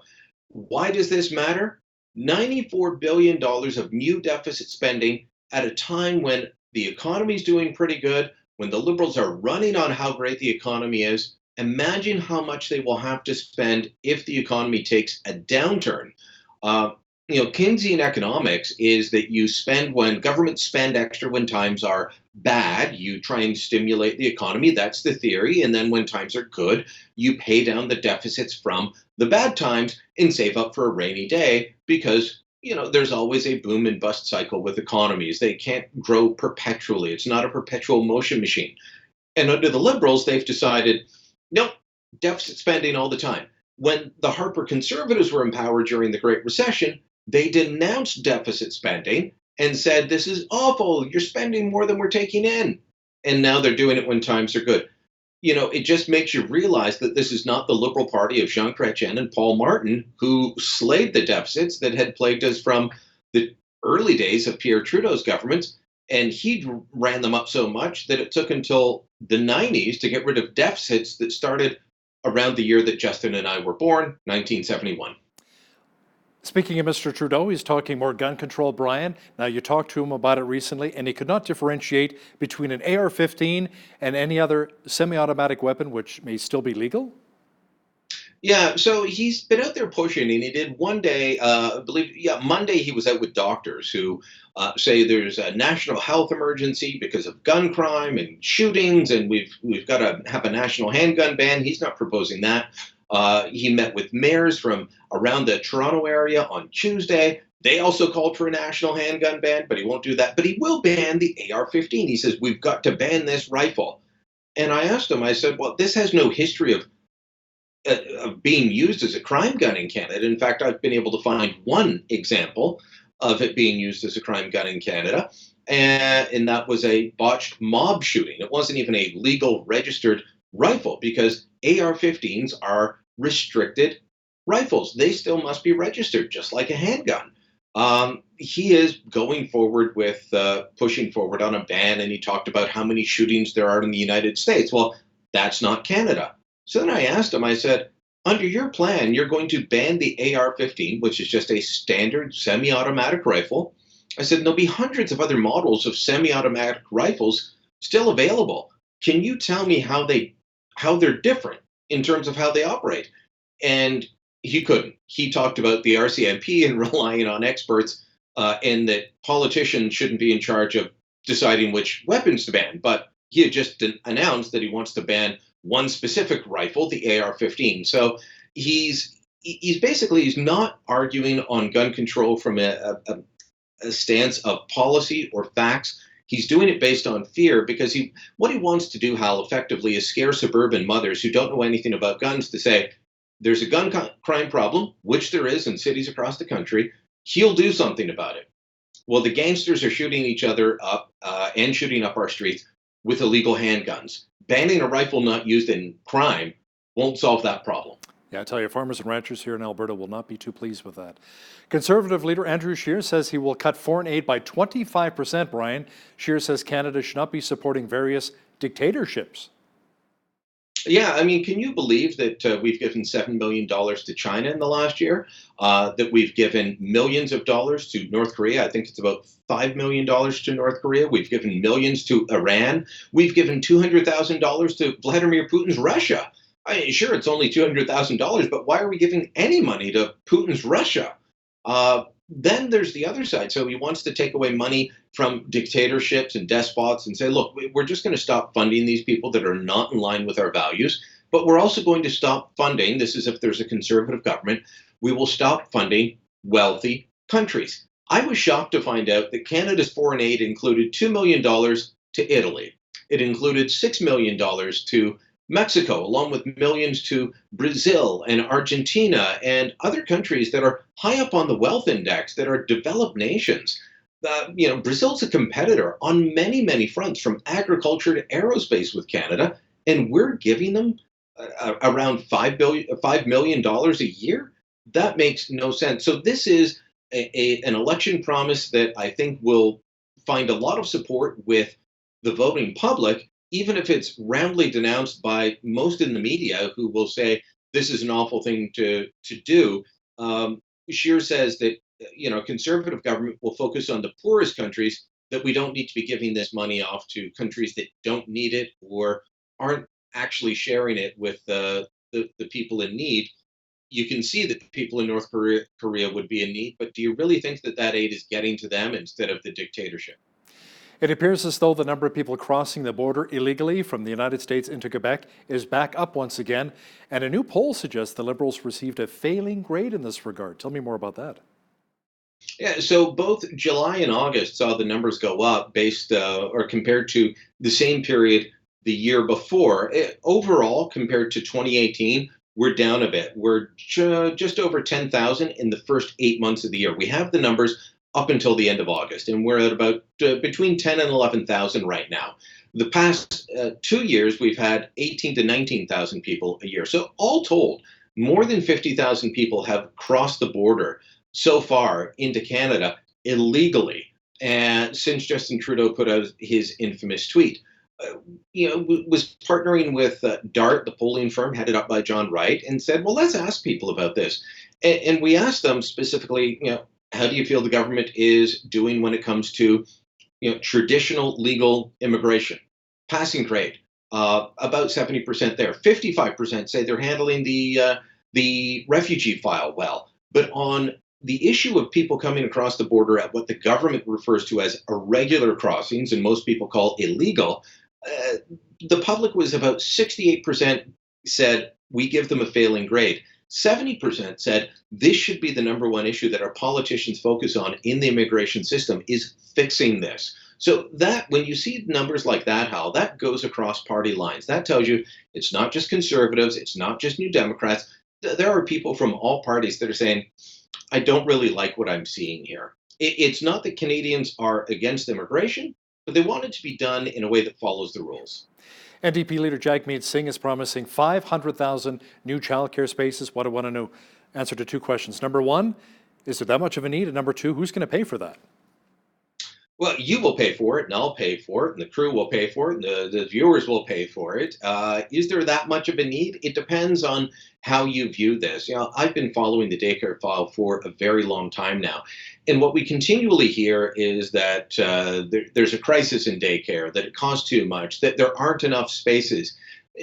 S16: why does this matter? $94 billion of new deficit spending at a time when the economy is doing pretty good, when the Liberals are running on how great the economy is. Imagine how much they will have to spend if the economy takes a downturn. Keynesian economics is that you spend when governments spend extra when times are bad, you try and stimulate the economy. That's the theory. And then when times are good, you pay down the deficits from the bad times and save up for a rainy day because there's always a boom and bust cycle with economies. They can't grow perpetually. It's not a perpetual motion machine. And under the Liberals, they've decided, nope, deficit spending all the time. When the Harper Conservatives were in power during the Great Recession, they denounced deficit spending and said, this is awful. You're spending more than we're taking in. And now they're doing it when times are good. It just makes you realize that this is not the Liberal Party of Jean Chrétien and Paul Martin, who slayed the deficits that had plagued us from the early days of Pierre Trudeau's governments. And he ran them up so much that it took until the 90s to get rid of deficits that started around the year that Justin and I were born, 1971.
S1: Speaking of Mr. Trudeau, he's talking more gun control, Brian. Now, you talked to him about it recently, and he could not differentiate between an AR-15 and any other semi-automatic weapon, which may still be legal?
S16: Yeah, so he's been out there pushing, and he did one day, Monday he was out with doctors who say there's a national health emergency because of gun crime and shootings, and we've got to have a national handgun ban. He's not proposing that. He met with mayors from around the Toronto area on Tuesday. They also called for a national handgun ban, but he won't do that. But he will ban the AR-15. He says, we've got to ban this rifle. And I asked him, I said, well, this has no history of being used as a crime gun in Canada. In fact, I've been able to find one example of it being used as a crime gun in Canada, and that was a botched mob shooting. It wasn't even a legal registered rifle because AR-15s are restricted rifles. They still must be registered, just like a handgun. He is going forward with pushing forward on a ban, and he talked about how many shootings there are in the United States. Well, that's not Canada. So then I asked him, I said, under your plan, you're going to ban the AR-15, which is just a standard semi-automatic rifle. I said, there'll be hundreds of other models of semi-automatic rifles still available. Can you tell me how they're different in terms of how they operate? And he couldn't. He talked about the RCMP and relying on experts and that politicians shouldn't be in charge of deciding which weapons to ban. But he had just announced that he wants to ban one specific rifle, the AR-15. So he's not arguing on gun control from a stance of policy or facts. He's doing it based on fear because what he wants to do, Hal, effectively is scare suburban mothers who don't know anything about guns to say, there's a gun crime problem, which there is in cities across the country. He'll do something about it. Well, the gangsters are shooting each other up and shooting up our streets with illegal handguns. Banning a rifle not used in crime won't solve that problem.
S1: Yeah, I tell you, farmers and ranchers here in Alberta will not be too pleased with that. Conservative leader Andrew Scheer says he will cut foreign aid by 25%, Brian. Scheer says Canada should not be supporting various dictatorships.
S16: Yeah, I mean, can you believe that we've given $7 million to China in the last year, that we've given millions of dollars to North Korea? I think it's about $5 million to North Korea. We've given millions to Iran. We've given $200,000 to Vladimir Putin's Russia. I mean, sure, it's only $200,000, but why are we giving any money to Putin's Russia? Then there's the other side. So he wants to take away money from dictatorships and despots and say, look, we're just going to stop funding these people that are not in line with our values. But we're also going to stop funding, this is if there's a conservative government, we will stop funding wealthy countries. I was shocked to find out that Canada's foreign aid included $2 million to Italy. It included $6 million to Mexico, along with millions to Brazil and Argentina and other countries that are high up on the wealth index that are developed nations. Brazil's a competitor on many, many fronts, from agriculture to aerospace with Canada, and we're giving them around $5 million a year. That makes no sense. So this is an election promise that I think will find a lot of support with the voting public, even if it's roundly denounced by most in the media, who will say this is an awful thing to do. Scheer says that conservative government will focus on the poorest countries, that we don't need to be giving this money off to countries that don't need it or aren't actually sharing it with the people in need. You can see that the people in North Korea would be in need, but do you really think that that aid is getting to them instead of the dictatorship?
S1: It appears as though the number of people crossing the border illegally from the United States into Quebec is back up once again, and a new poll suggests the Liberals received a failing grade in this regard. Tell me more about that.
S16: Yeah, so both July and August saw the numbers go up based or compared to the same period the year before. Overall, compared to 2018, we're down a bit. We're just over 10,000 in the first 8 months of the year. We have the numbers up until the end of August, and we're at about between 10 and 11,000 right now. The past 2 years, we've had 18 to 19,000 people a year. So all told, more than 50,000 people have crossed the border so far into Canada illegally, and since Justin Trudeau put out his infamous tweet. Was partnering with DART, the polling firm headed up by John Wright, and said, well, let's ask people about this. And we asked them specifically, how do you feel the government is doing when it comes to, traditional legal immigration, passing grade, about 70% there. 55% say they're handling the refugee file well. But on the issue of people coming across the border at what the government refers to as irregular crossings, and most people call illegal, the public was about 68% said we give them a failing grade. 70% said this should be the number one issue that our politicians focus on in the immigration system, is fixing this. So that, when you see numbers like that, Hal, that goes across party lines. That tells you it's not just conservatives, it's not just New Democrats. There are people from all parties that are saying, I don't really like what I'm seeing here. It's not that Canadians are against immigration, but they want it to be done in a way that follows the rules.
S1: NDP leader Jagmeet Singh is promising 500,000 new childcare spaces. What I want to know, answer to two questions. Number one, is there that much of a need? And number two, who's going to pay for that?
S16: Well, you will pay for it, and I'll pay for it, and the crew will pay for it, and the viewers will pay for it. Is there that much of a need? It depends on how you view this. I've been following the daycare file for a very long time now, and what we continually hear is that there's a crisis in daycare, that it costs too much, that there aren't enough spaces.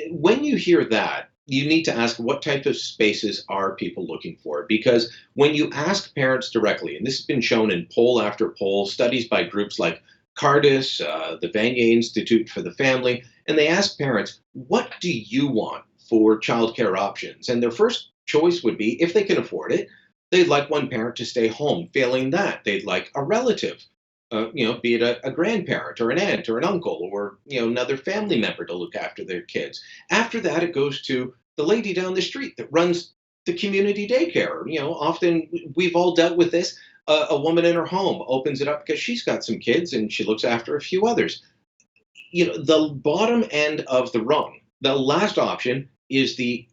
S16: When you hear that, you need to ask, what type of spaces are people looking for? Because when you ask parents directly, and this has been shown in poll after poll, studies by groups like Cardis, the Vanier Institute for the Family, and they ask parents, what do you want for childcare options? And their first choice would be, if they can afford it, they'd like one parent to stay home. Failing that, they'd like a relative, be it a grandparent or an aunt or an uncle or, another family member to look after their kids. After that, it goes to the lady down the street that runs the community daycare. Often we've all dealt with this. A woman in her home opens it up because she's got some kids and she looks after a few others. The bottom end of the rung, the last option, is the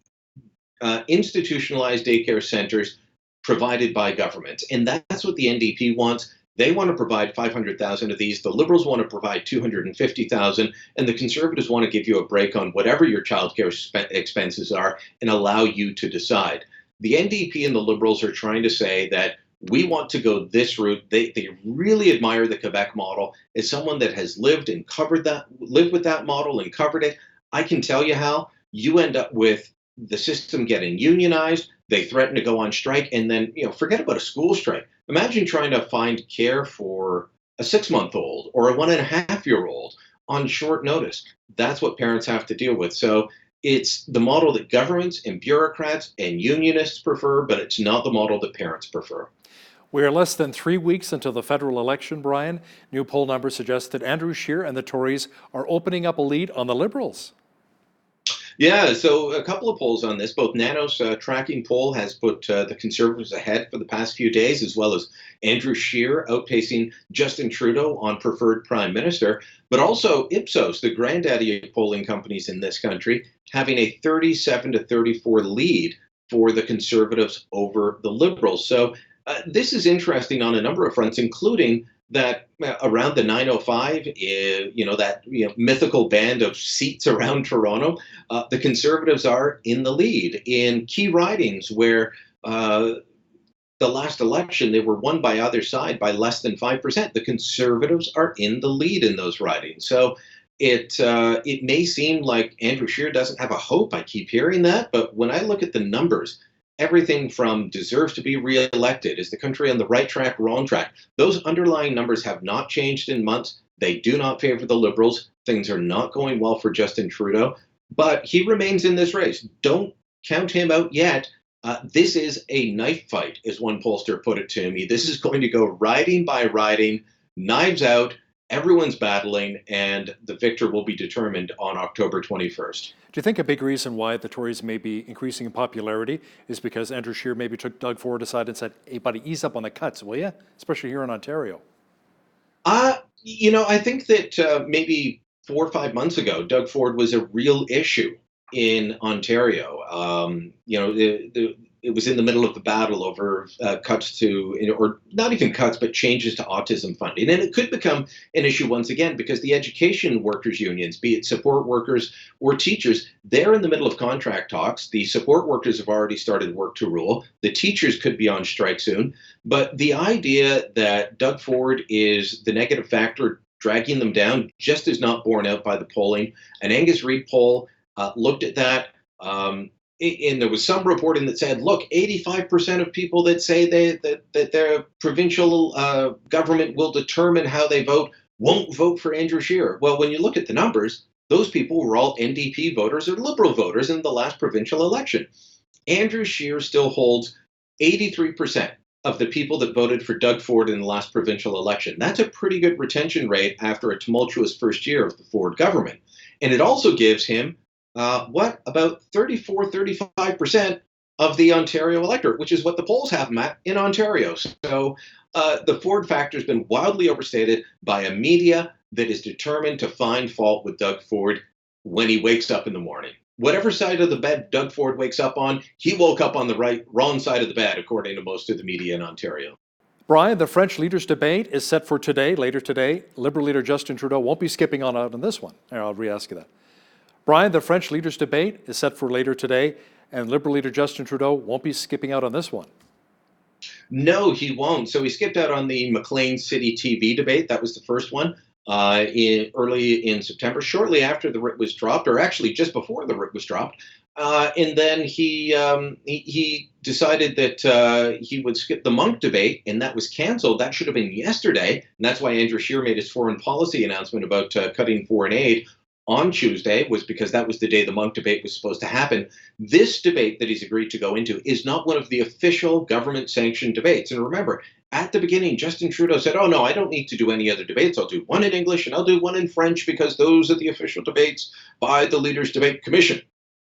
S16: institutionalized daycare centers provided by governments. And that's what the NDP wants. They want to provide 500,000 of these. The Liberals want to provide 250,000, and the Conservatives want to give you a break on whatever your childcare expenses are and allow you to decide. The NDP and the Liberals are trying to say that we want to go this route. They really admire the Quebec model. As someone that has lived with that model and covered it, I can tell you how you end up with the system getting unionized. They threaten to go on strike, and then forget about a school strike. Imagine trying to find care for a 6-month-old or a 1.5-year-old on short notice. That's what parents have to deal with. So It's the model that governments and bureaucrats and unionists prefer, but it's not the model that parents prefer.
S1: We are less than 3 weeks until the federal election, Brian. New poll numbers suggest that Andrew Scheer and the Tories are opening up a lead on the Liberals.
S16: Yeah, so a couple of polls on this. Both Nanos tracking poll has put the Conservatives ahead for the past few days, as well as Andrew Scheer outpacing Justin Trudeau on preferred prime minister, but also Ipsos, the granddaddy of polling companies in this country, having a 37-34 lead for the Conservatives over the Liberals. So this is interesting on a number of fronts, including that around the 905, that mythical band of seats around Toronto, the Conservatives are in the lead in key ridings where the last election they were won by either side by less than 5%. The Conservatives are in the lead in those ridings. So it may seem like Andrew Scheer doesn't have a hope. I keep hearing that, but when I look at the numbers, everything from deserves to be reelected, is the country on the right track, wrong track, those underlying numbers have not changed in months. They do not favor the Liberals. Things are not going well for Justin Trudeau, but he remains in this race. Don't count him out yet. This is a knife fight, as one pollster put it to me. This is going to go riding by riding, knives out. Everyone's battling, and the victor will be determined on October 21st.
S1: Do you think a big reason why the Tories may be increasing in popularity is because Andrew Scheer maybe took Doug Ford aside and said, "Hey, buddy, ease up on the cuts, will you?" Especially here in Ontario.
S16: I think that maybe 4 or 5 months ago, Doug Ford was a real issue in Ontario. It was in the middle of the battle over cuts to, or not even cuts, but changes to autism funding. And it could become an issue once again because the education workers unions, be it support workers or teachers, they're in the middle of contract talks. The support workers have already started work to rule. The teachers could be on strike soon. But the idea that Doug Ford is the negative factor dragging them down just is not borne out by the polling. An Angus Reid poll looked at that. And there was some reporting that said, look, 85% of people that say that their provincial government will determine how they vote won't vote for Andrew Scheer. Well, when you look at the numbers, those people were all NDP voters or Liberal voters in the last provincial election. Andrew Scheer still holds 83% of the people that voted for Doug Ford in the last provincial election. That's a pretty good retention rate after a tumultuous first year of the Ford government. And it also gives him about 34, 35% of the Ontario electorate, which is what the polls have him at in Ontario. So the Ford factor has been wildly overstated by a media that is determined to find fault with Doug Ford when he wakes up in the morning. Whatever side of the bed Doug Ford wakes up on, he woke up on the wrong side of the bed, according to most of the media in Ontario.
S1: Brian, the French leaders' debate is set for today, later today. Liberal leader Justin Trudeau won't be skipping out on this one. I'll re-ask you that. Brian, the French leaders' debate is set for later today, and Liberal leader Justin Trudeau won't be skipping out on this one.
S16: No, he won't. So he skipped out on the McLean City TV debate. That was the first one early in September, shortly after the writ was dropped, or actually just before the writ was dropped. And then he decided that he would skip the Monk debate, and that was canceled. That should have been yesterday, and that's why Andrew Scheer made his foreign policy announcement about cutting foreign aid on Tuesday, was because that was the day the Monk debate was supposed to happen. This debate that he's agreed to go into is not one of the official government-sanctioned debates. And remember, at the beginning, Justin Trudeau said, oh, no, I don't need to do any other debates. I'll do one in English and I'll do one in French because those are the official debates by the Leaders' Debate Commission.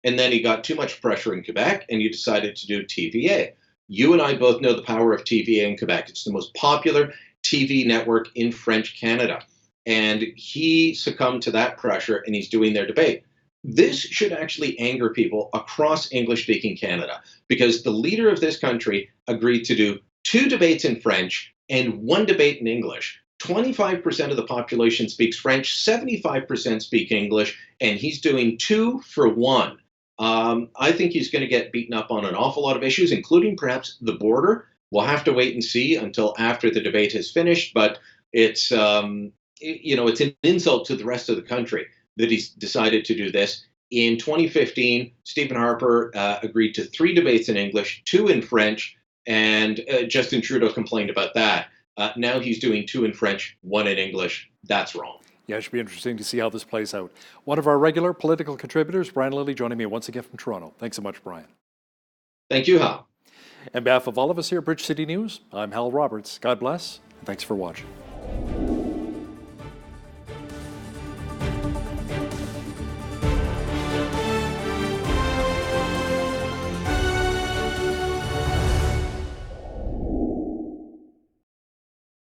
S16: And then he got too much pressure in Quebec and he decided to do TVA. You and I both know the power of TVA in Quebec. It's the most popular TV network in French Canada. And he succumbed to that pressure, and he's doing their debate. This should actually anger people across English-speaking Canada, because the leader of this country agreed to do 2 debates in French and 1 debate in English. 25% of the population speaks French, 75% speak English, and he's doing 2 for 1. I think he's going to get beaten up on an awful lot of issues, including perhaps the border. We'll have to wait and see until after the debate has finished, but it's it's an insult to the rest of the country that he's decided to do this. In 2015, Stephen Harper agreed to 3 debates in English, 2 in French, and Justin Trudeau complained about that. Now he's doing 2 in French, 1 in English. That's wrong.
S1: Yeah, it should be interesting to see how this plays out. One of our regular political contributors, Brian Lilly, joining me once again from Toronto. Thanks so much, Brian.
S16: Thank you, Hal.
S1: On behalf of all of us here at Bridge City News, I'm Hal Roberts. God bless, and thanks for watching.